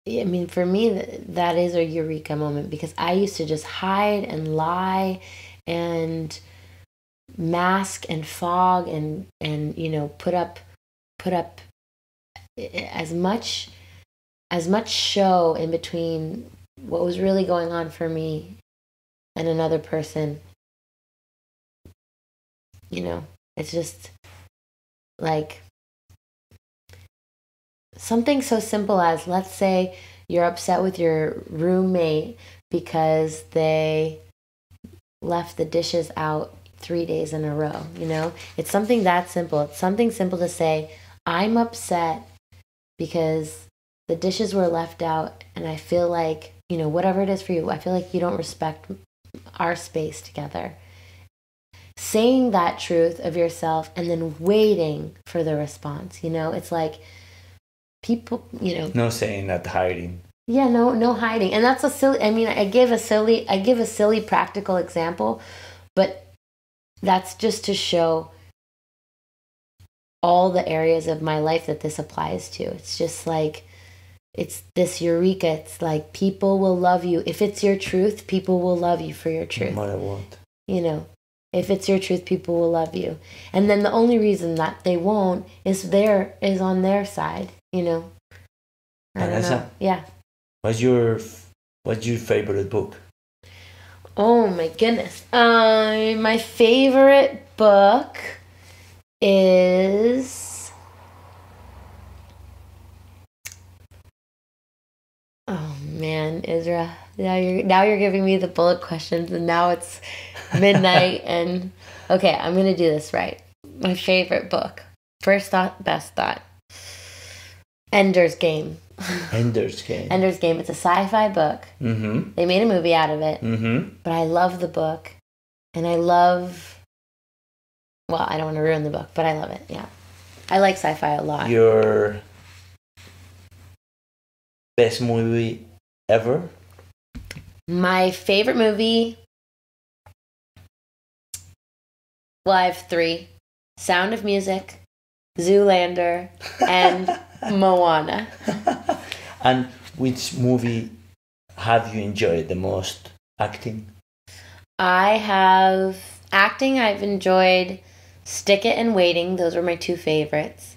mean, for me, that is a eureka moment, because I used to just hide and lie and mask and fog and put up as much show in between what was really going on for me and another person. It's just like something so simple as, let's say you're upset with your roommate because they left the dishes out 3 days in a row. It's something that simple. It's something simple to say, I'm upset because the dishes were left out, and I feel like, whatever it is for you, I feel like you don't respect our space together. saying that truth of yourself and then waiting for the response. You know, it's like people, you know. No saying, not hiding. Yeah, no hiding. And that's a silly, I mean, I give a silly practical example, but that's just to show all the areas of my life that this applies to. It's just like, it's this eureka. It's like, people will love you. If it's your truth, people will love you for your truth. No matter what. You know, if it's your truth, people will love you. And then the only reason that they won't is on their side, you know. I don't know. Yeah. What's your favorite book? Oh my goodness. My favorite book is, oh man, Isra. Now you're giving me the bullet questions, and now it's midnight. And okay, I'm gonna do this right. My favorite book. First thought, best thought. Ender's Game. Ender's Game. Ender's Game. It's a sci-fi book. Mm-hmm. They made a movie out of it. Mm-hmm. But I love the book. And I love... Well, I don't want to ruin the book, but I love it. Yeah. I like sci-fi a lot. Your best movie ever? My favorite movie... Well, I have 3. Sound of Music, Zoolander, and Moana. And which movie have you enjoyed the most? Acting? I've enjoyed Stick It and Waiting. Those were my 2 favorites.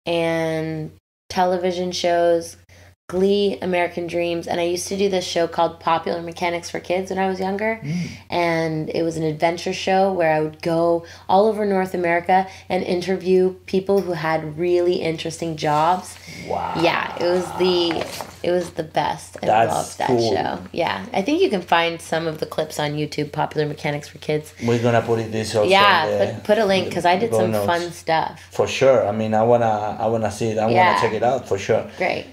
And television shows, Glee, American Dreams, and I used to do this show called Popular Mechanics for Kids when I was younger, and it was an adventure show where I would go all over North America and interview people who had really interesting jobs. Wow. Yeah, it was the best. I loved that show. Yeah, I think you can find some of the clips on YouTube, Popular Mechanics for Kids. We're gonna put this also. Yeah, put a link, because I did some notes. fun stuff. For sure. I mean, I wanna see it. I wanna check it out for sure. Great.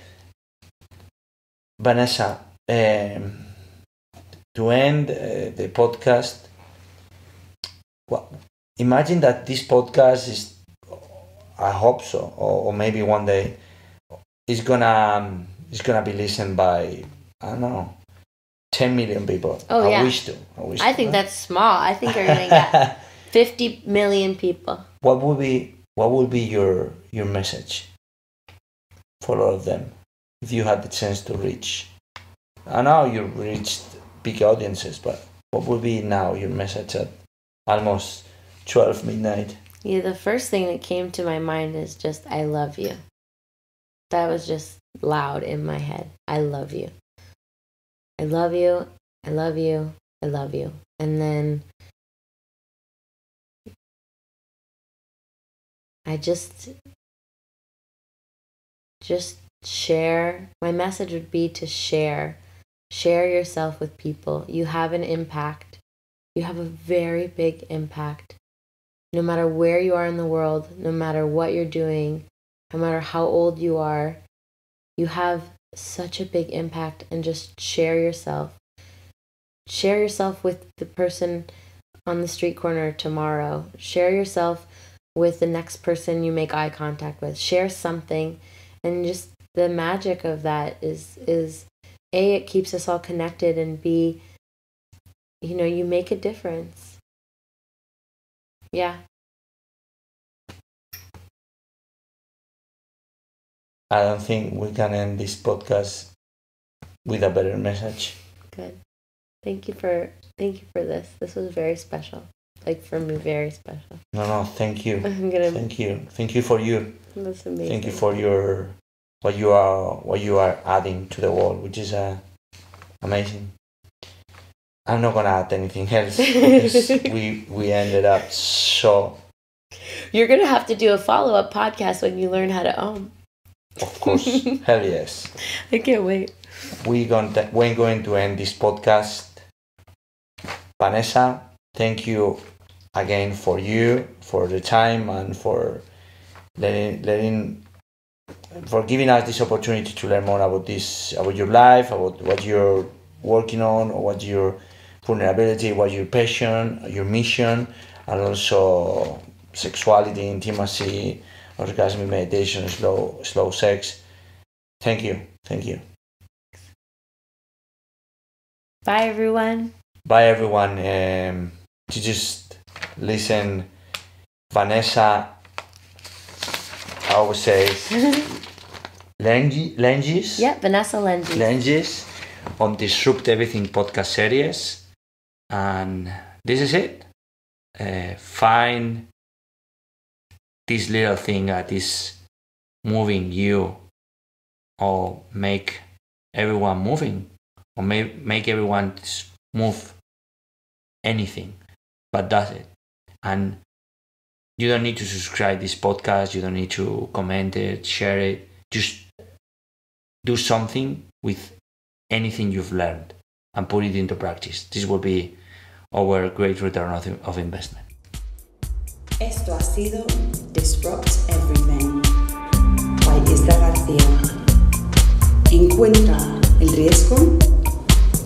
Vanessa, to end the podcast, well, imagine that this podcast is, I hope so, or maybe one day, is gonna be listened by, I don't know, 10 million people. Oh, I yeah. wish to. I think that's small. I think you're gonna get 50 million people. What would be your message for all of them? If you had the chance to reach, I know you reached big audiences, but what would be now your message at almost 12 midnight? Yeah, the first thing that came to my mind is just, I love you. That was just loud in my head. I love you. I love you. I love you. I love you. And then I just share. My message would be to share yourself with people. You have an impact. You have a very big impact. No matter where you are in the world, no matter what you're doing, no matter how old you are, you have such a big impact. And just share yourself. Share yourself with the person on the street corner tomorrow. Share yourself with the next person you make eye contact with. Share something. And just the magic of that is A, it keeps us all connected, and B, you know, you make a difference. Yeah. I don't think we can end this podcast with a better message. Good. Thank you for this. This was very special. Like, for me, very special. No, thank you. Thank you. Thank you for you. That's amazing. Thank you for what you are adding to the world, which is amazing. I'm not gonna add anything else because we ended up so. You're gonna have to do a follow-up podcast when you learn how to own. Of course, hell yes. I can't wait. We're going to end this podcast. Vanessa, thank you again for the time, and for for giving us this opportunity to learn more about your life, about what you're working on, or what your vulnerability, what your passion, your mission, and also sexuality, intimacy, orgasmic meditation, slow sex. Thank you. Bye, everyone. Bye, everyone. To just listen, Vanessa, I always say, Lengies. Yeah, Vanessa Lengies. Lengies on Disrupt Everything podcast series. And this is it. Find this little thing that is moving you, or make everyone moving, or make everyone move anything, but does it. And you don't need to subscribe this podcast, you don't need to comment it, share it, just do something with anything you've learned and put it into practice. This will be our great return of investment. Esto ha sido Disrupt Everything by Isla García. Encuentra el riesgo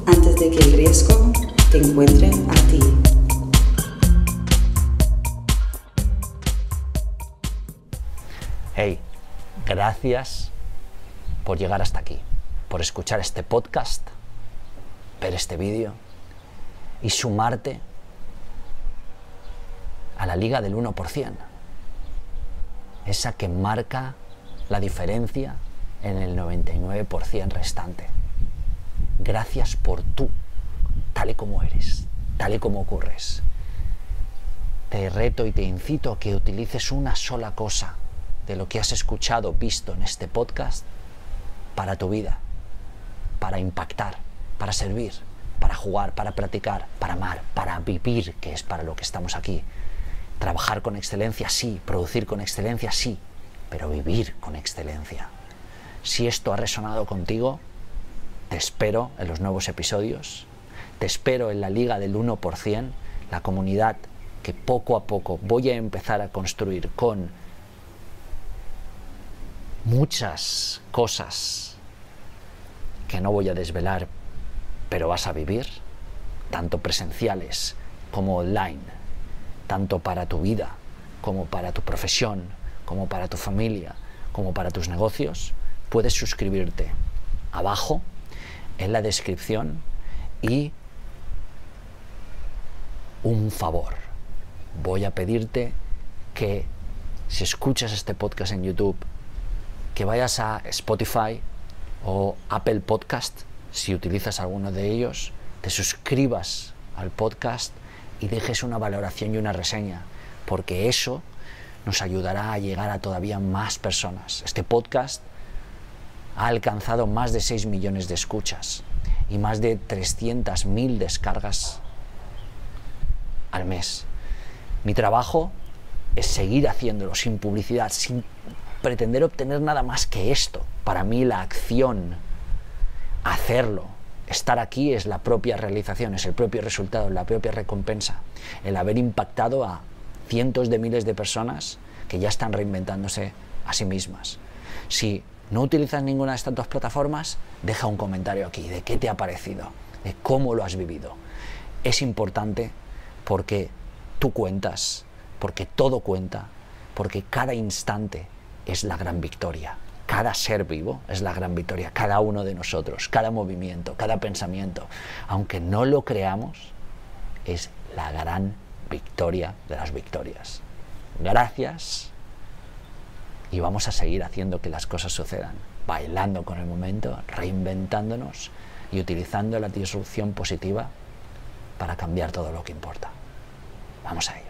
antes de que el riesgo te encuentre a ti. Hey, gracias por llegar hasta aquí, por escuchar este podcast, ver este vídeo y sumarte a la liga del 1%, esa que marca la diferencia en el 99% restante. Gracias por tú, tal y como eres, tal y como ocurres. Te reto y te incito a que utilices una sola cosa de lo que has escuchado, visto en este podcast para tu vida, para impactar, para servir, para jugar, para practicar, para amar, para vivir, que es para lo que estamos aquí. Trabajar con excelencia, sí. Producir con excelencia, sí. Pero vivir con excelencia. Si esto ha resonado contigo, te espero en los nuevos episodios. Te espero en la Liga del 1%, la comunidad que poco a poco voy a empezar a construir con muchas cosas que no voy a desvelar, pero vas a vivir, tanto presenciales como online, tanto para tu vida, como para tu profesión, como para tu familia, como para tus negocios. Puedes suscribirte abajo en la descripción. Y un favor, voy a pedirte que si escuchas este podcast en YouTube, que vayas a Spotify o Apple Podcast, si utilizas alguno de ellos, te suscribas al podcast y dejes una valoración y una reseña, porque eso nos ayudará a llegar a todavía más personas. Este podcast ha alcanzado más de 6 millones de escuchas y más de 300.000 descargas al mes. Mi trabajo es seguir haciéndolo sin publicidad, sin pretender obtener nada más que esto. Para mí la acción, hacerlo, estar aquí es la propia realización, es el propio resultado, la propia recompensa. El haber impactado a cientos de miles de personas que ya están reinventándose a sí mismas. Si no utilizas ninguna de estas dos plataformas, deja un comentario aquí de qué te ha parecido, de cómo lo has vivido. Es importante porque tú cuentas, porque todo cuenta, porque cada instante es la gran victoria. Cada ser vivo es la gran victoria, cada uno de nosotros, cada movimiento, cada pensamiento, aunque no lo creamos, es la gran victoria de las victorias. Gracias, y vamos a seguir haciendo que las cosas sucedan, bailando con el momento, reinventándonos y utilizando la disrupción positiva para cambiar todo lo que importa. Vamos a ello.